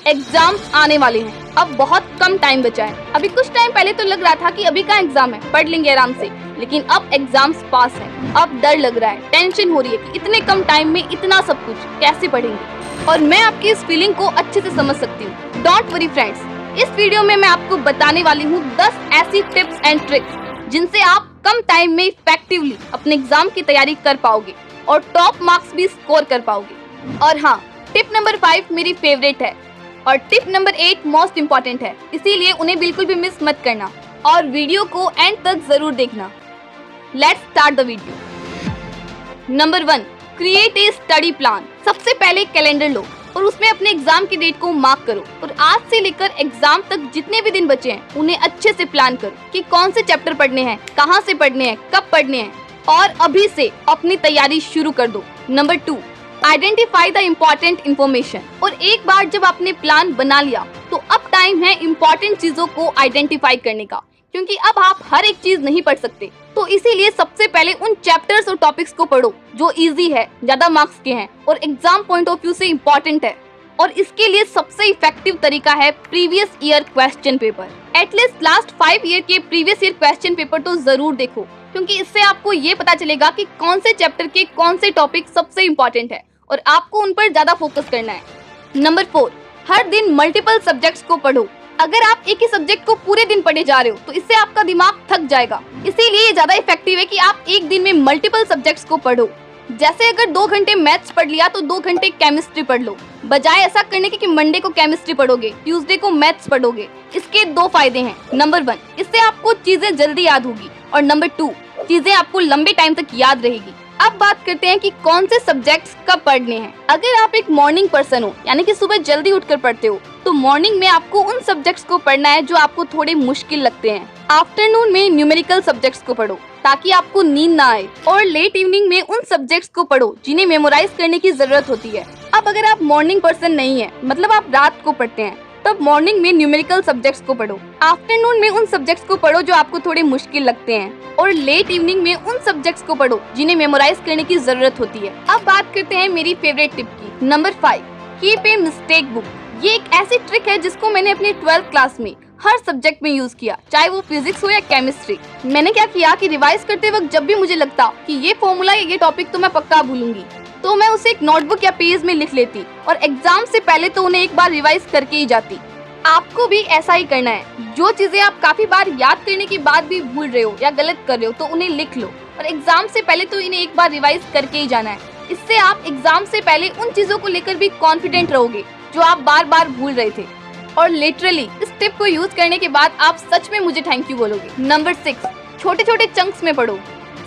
Exams आने वाले हैं, अब बहुत कम टाइम बचा है। अभी कुछ टाइम पहले तो लग रहा था कि अभी का एग्जाम है, पढ़ लेंगे आराम से, लेकिन अब एग्जाम्स पास है। अब डर लग रहा है, टेंशन हो रही है कि इतने कम टाइम में इतना सब कुछ कैसे पढ़ेंगे। और मैं आपकी इस फीलिंग को अच्छे से समझ सकती हूँ। डोंट वरी फ्रेंड्स, इस वीडियो में मैं आपको बताने वाली हूँ 10 ऐसी टिप्स एंड ट्रिक्स जिनसे आप कम टाइम में इफेक्टिवली अपने एग्जाम की तैयारी कर पाओगे और टॉप मार्क्स भी स्कोर कर पाओगे। और हाँ, टिप नंबर 5 मेरी फेवरेट है और टिप नंबर 8 मोस्ट इम्पोर्टेंट है, इसीलिए उन्हें बिल्कुल भी मिस मत करना और वीडियो को एंड तक जरूर देखना। Let's start the video. Number 1, create a study plan. सबसे पहले कैलेंडर लो और उसमें अपने एग्जाम की डेट को मार्क करो और आज से लेकर एग्जाम तक जितने भी दिन बचे हैं उन्हें अच्छे से प्लान करो कि कौन से चैप्टर पढ़ने हैं, कहाँ से पढ़ने हैं, कब पढ़ने हैं और अभी से अपनी तैयारी शुरू कर दो। Number 2, identify the important information. और एक बार जब आपने प्लान बना लिया तो अब टाइम है इम्पोर्टेंट चीजों को आइडेंटिफाई करने का, क्योंकि अब आप हर एक चीज नहीं पढ़ सकते। तो इसीलिए सबसे पहले उन चैप्टर्स और टॉपिक्स को पढ़ो जो इजी है, ज्यादा मार्क्स के हैं और एग्जाम पॉइंट ऑफ व्यू से इम्पोर्टेंट है। और इसके लिए सबसे इफेक्टिव तरीका है previous year question paper. At least last 5 year के प्रीवियस ईयर क्वेश्चन पेपर तो जरूर देखो, क्योंकि इससे आपको ये पता चलेगा कि कौन से चैप्टर के कौन से टॉपिक सबसे इम्पोर्टेंट है और आपको उन पर ज्यादा फोकस करना है। नंबर 4, हर दिन मल्टीपल सब्जेक्ट्स को पढ़ो। अगर आप एक ही सब्जेक्ट को पूरे दिन पढ़े जा रहे हो तो इससे आपका दिमाग थक जाएगा। इसीलिए ये ज्यादा इफेक्टिव है कि आप एक दिन में मल्टीपल सब्जेक्ट्स को पढ़ो। जैसे अगर 2 घंटे मैथ्स पढ़ लिया तो 2 घंटे केमिस्ट्री पढ़ लो, बजाय ऐसा करने के कि मंडे को केमिस्ट्री पढ़ोगे, ट्यूसडे को मैथ्स पढ़ोगे। इसके 2 फायदे हैं। नंबर 1, इससे आपको चीजें जल्दी याद होगी और नंबर 2, चीजें आपको लंबे टाइम तक याद रहेगी। अब बात करते हैं कि कौन से सब्जेक्ट्स कब पढ़ने हैं। अगर आप एक मॉर्निंग पर्सन हो, यानी कि सुबह जल्दी उठकर पढ़ते हो, तो मॉर्निंग में आपको उन सब्जेक्ट्स को पढ़ना है जो आपको थोड़े मुश्किल लगते हैं। आफ्टरनून में न्यूमेरिकल सब्जेक्ट्स को पढ़ो ताकि आपको नींद ना आए और लेट इवनिंग में उन सब्जेक्ट्स को पढ़ो जिन्हें मेमोराइज करने की जरूरत होती है। अब अगर आप मॉर्निंग पर्सन नहीं है, मतलब आप रात को पढ़ते हैं, तब मॉर्निंग में न्यूमेरिकल सब्जेक्ट्स को पढ़ो, आफ्टरनून में उन सब्जेक्ट्स को पढ़ो जो आपको थोड़े मुश्किल लगते हैं और लेट इवनिंग में उन सब्जेक्ट्स को पढ़ो जिन्हें मेमोराइज करने की जरूरत होती है। अब बात करते हैं मेरी फेवरेट टिप की। Number 5, keep a mistake book. ये एक ऐसी ट्रिक है जिसको मैंने अपनी 12th क्लास में हर सब्जेक्ट में यूज किया, चाहे वो फिजिक्स हो या केमिस्ट्री। मैंने क्या किया कि रिवाइज करते वक्त जब भी मुझे लगता कि ये फॉर्मूला या ये टॉपिक तो मैं पक्का भूलूंगी, तो मैं उसे एक नोटबुक या पेज में लिख लेती और एग्जाम से पहले तो उन्हें एक बार रिवाइज करके ही जाती। आपको भी ऐसा ही करना है। जो चीजें आप काफी बार याद करने के बाद भी भूल रहे हो या गलत कर रहे हो तो उन्हें लिख लो और एग्जाम से पहले तो इन्हें एक बार रिवाइज करके ही जाना है। इससे आप एग्जाम से पहले उन चीजों को लेकर भी कॉन्फिडेंट रहोगे जो आप बार बार भूल रहे थे। और लिटरली इस टिप को यूज करने के बाद आप सच में मुझे थैंक यू बोलोगे। नंबर 6, छोटे छोटे चंक्स में पढ़ो।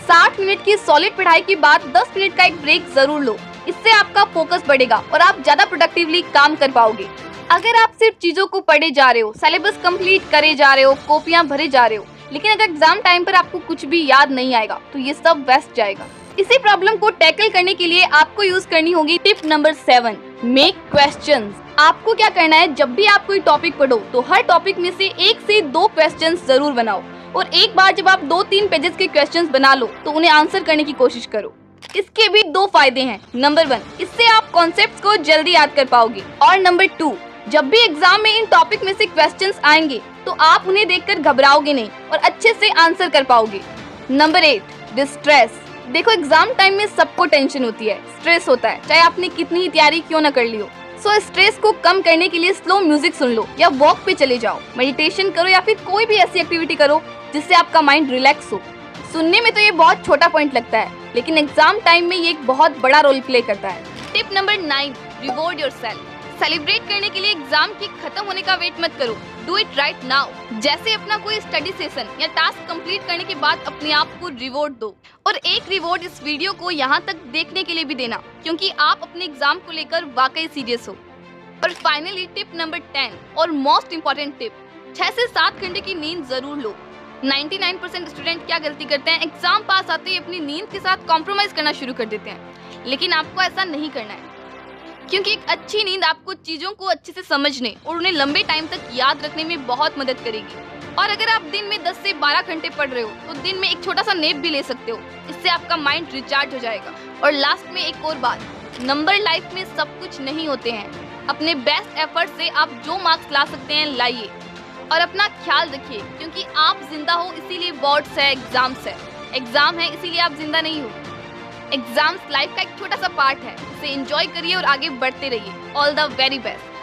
60 मिनट की सॉलिड पढ़ाई के बाद 10 मिनट का एक ब्रेक जरूर लो। इससे आपका फोकस बढ़ेगा और आप ज्यादा प्रोडक्टिवली काम कर पाओगे। अगर आप सिर्फ चीजों को पढ़े जा रहे हो, सिलेबस कंप्लीट करे जा रहे हो, कॉपियां भरे जा रहे हो, लेकिन अगर एग्जाम टाइम पर आपको कुछ भी याद नहीं आएगा तो ये सब वेस्ट जाएगा। इसी प्रॉब्लम को टैकल करने के लिए आपको यूज करनी होगी टिप नंबर 7, मेक क्वेश्चंस। आपको क्या करना है, जब भी आप कोई टॉपिक पढ़ो तो हर टॉपिक में से 1 से 2 क्वेश्चंस जरूर बनाओ और एक बार जब आप 2-3 पेजेस के क्वेश्चंस बना लो तो उन्हें आंसर करने की कोशिश करो। इसके भी 2 फायदे हैं। नंबर 1, इससे आप कॉन्सेप्ट्स को जल्दी याद कर पाओगे और नंबर 2, जब भी एग्जाम में इन टॉपिक में से क्वेश्चंस आएंगे तो आप उन्हें देखकर घबराओगे नहीं और अच्छे से आंसर कर पाओगे। Number 8, distress. देखो, एग्जाम टाइम में सबको टेंशन होती है, स्ट्रेस होता है, चाहे आपने कितनी ही तैयारी क्यों ना कर ली हो। सो स्ट्रेस को कम करने के लिए स्लो म्यूजिक सुन लो या वॉक पे चले जाओ, मेडिटेशन करो या फिर कोई भी ऐसी एक्टिविटी करो जिससे आपका माइंड रिलैक्स हो। सुनने में तो ये बहुत छोटा पॉइंट लगता है, लेकिन एग्जाम टाइम में ये एक बहुत बड़ा रोल प्ले करता है। Tip number 9, reward yourself. Celebrate करने के लिए एग्जाम के खत्म होने का वेट मत करो, डू इट राइट नाउ। जैसे अपना कोई स्टडी सेशन या टास्क कंप्लीट करने के बाद अपने आप को रिवॉर्ड दो और एक रिवॉर्ड इस वीडियो को यहाँ तक देखने के लिए भी देना, क्योंकि आप अपने एग्जाम को लेकर वाकई सीरियस हो। और फाइनली टिप नंबर 10 और मोस्ट इम्पोर्टेंट टिप, 6 से 7 घंटे की नींद जरूर लो। 99% स्टूडेंट क्या गलती करते हैं, एग्जाम पास आते ही अपनी नींद के साथ कॉम्प्रोमाइज करना शुरू कर देते हैं, लेकिन आपको ऐसा नहीं करना है, क्योंकि एक अच्छी नींद आपको चीजों को अच्छे से समझने और उन्हें लंबे टाइम तक याद रखने में बहुत मदद करेगी। और अगर आप दिन में 10 से 12 घंटे पढ़ रहे हो तो दिन में एक छोटा सा नैप भी ले सकते हो, इससे आपका माइंड रिचार्ज हो जाएगा। और लास्ट में एक और बात, नंबर लाइफ में सब कुछ नहीं होते हैं, अपने बेस्ट एफर्ट से आप जो मार्क्स ला सकते हैं लाइए और अपना ख्याल रखिए, क्योंकि आप जिंदा हो इसीलिए बोर्ड्स है, एग्जाम्स है। एग्जाम है इसीलिए आप जिंदा नहीं हो। एग्जाम्स लाइफ का एक छोटा सा पार्ट है, इसे एंजॉय करिए और आगे बढ़ते रहिए। All the very best.